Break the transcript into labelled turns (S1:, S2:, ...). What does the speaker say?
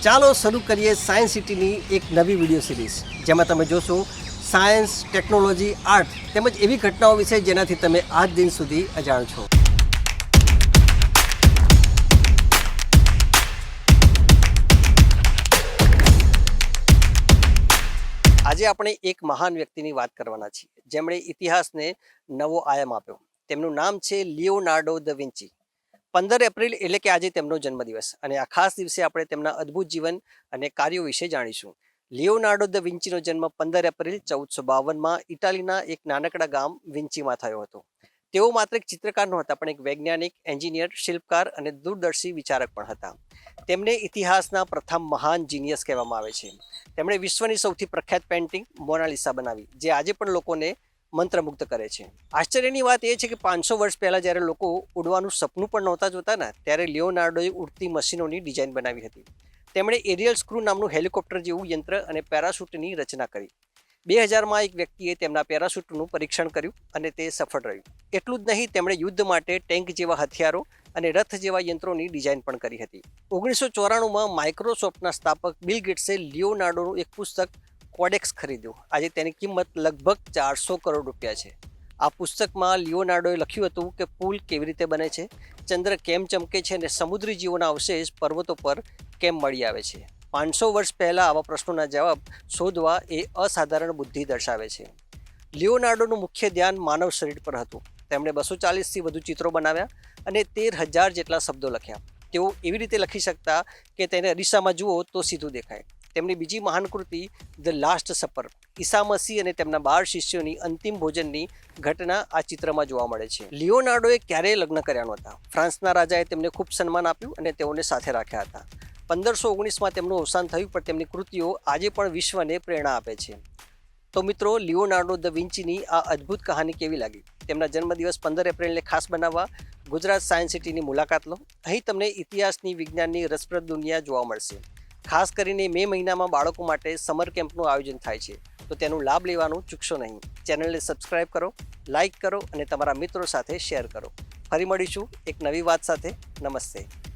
S1: ચાલો શરૂ કરીએ સાયન્સ સિટીની એક નવી વિડીયો સિરીઝ, જેમાં તમે જોશો સાયન્સ, ટેકનોલોજી, આર્ટ તેમજ એવી ઘટનાઓ વિશે જેનાથી તમે આજ દિન સુધી અજાણ છો. આજે આપણે એક મહાન વ્યક્તિની વાત કરવાના છીએ, જેમણે ઇતિહાસને નવો આયામ આપ્યો. તેમનું નામ છે લિયોનાર્ડો દ વિન્ચી. 15 એપ્રિલ એટલે કે આજે તેમનો જન્મદિવસ, અને આ ખાસ દિવસે આપણે તેમના અદ્ભુત જીવન અને કાર્યો વિશે જાણીશું. લિયોનાર્ડો દ વિન્ચીનો જન્મ 15 એપ્રિલ 1452માં ઇટાલીના એક નાનકડા ગામ વિન્ચીમાં થયો હતો. તેઓ માત્ર એક ચિત્રકાર નહોતા, પણ એક વૈજ્ઞાનિક, એન્જિનિયર, શિલ્પકાર અને દૂરદર્શી વિચારક પણ હતા. તેમને ઇતિહાસના પ્રથમ મહાન જીનિયસ કહેવામાં આવે છે. તેમણે વિશ્વની સૌથી પ્રખ્યાત પેઇન્ટિંગ મોનાલિસા બનાવી, જે આજે પણ લોકોને મંત્રમુગ્ધ કરે છે. આશ્ચર્યની વાત એ છે કે 500 વર્ષ પહેલાં જ્યારે લોકો ઉડવાનું સપનું પણ નહોતા જોતા ને, ત્યારે લિયોનાર્ડોએ ઉડતી મશીનોની ડિઝાઇન બનાવી હતી. તેમણે એરિયલ સ્ક્રૂ નામનું હેલિકોપ્ટર જેવું યંત્ર અને પેરાશૂટની રચના કરી. 2000માં એક વ્યક્તિએ તેમના પેરાશૂટનું પરીક્ષણ કર્યું અને તે સફળ રહ્યું. એટલું જ નહીં, તેમણે યુદ્ધ માટે ટેન્ક જેવા હથિયારો અને રથ જેવા યંત્રોની ડિઝાઇન પણ કરી હતી. 1994માં માઇક્રોસોફ્ટના સ્થાપક બિલ ગેટ્સે લિયોનાર્ડોનું એક પુસ્તક કોડેક્સ ખરીદ્યું. આજે તેની કિંમત લગભગ 400 કરોડ રૂપિયા છે. આ પુસ્તકમાં લિયોનાર્ડોએ લખ્યું હતું કે પુલ કેવી રીતે બને છે, ચંદ્ર કેમ ચમકે છે અને સમુદ્રી જીવોના અવશેષ પર્વતો પર કેમ મળી આવે છે. 500 વર્ષ પહેલાં આવા પ્રશ્નોના જવાબ શોધવા એ અસાધારણ બુદ્ધિ દર્શાવે છે. લિયોનાર્ડોનું મુખ્ય ધ્યાન માનવ શરીર પર હતું. તેમણે 240થી વધુ ચિત્રો બનાવ્યા અને 13,000 જેટલા શબ્દો લખ્યા. તેઓ એવી રીતે લખી શકતા કે તેને અરીસામાં જુઓ તો સીધું દેખાય. તેમની બીજી મહાન કૃતિ ધ લાસ્ટ સપર, ઈસા મસીહ અને તેમના 12 શિષ્યોની અંતિમ ભોજનની ઘટના આ ચિત્રમાં જોવા મળે છે. લિયોનાર્ડોએ ક્યારેય લગ્ન કર્યા નહોતા. ફ્રાન્સના રાજાએ તેમને ખૂબ સન્માન આપ્યું અને તેઓને સાથે રાખ્યા હતા. 1519માં તેમનું અવસાન થયું, પણ તેમની કૃતિઓ આજે પણ વિશ્વને પ્રેરણા આપે છે. તો મિત્રો, લિયોનાર્ડો દ વિન્ચીની આ અદ્ભુત કહાની કેવી લાગી? તેમના જન્મદિવસ 15 એપ્રિલને ખાસ બનાવવા ગુજરાત સાયન્સ સિટીની મુલાકાત લો. અહીં તમને ઇતિહાસની, વિજ્ઞાનની રસપ્રદ દુનિયા જોવા મળશે. ખાસ કરીને મે મહિનામાં બાળકો માટે સમર કેમ્પનું આયોજન થાય છે, તો તેનો લાભ લેવાનું ચૂકશો નહીં. ચેનલને સબસ્ક્રાઇબ કરો, લાઇક કરો અને તમારા મિત્રો સાથે શેર કરો. ફરી મળીશું એક નવી વાત સાથે. નમસ્તે.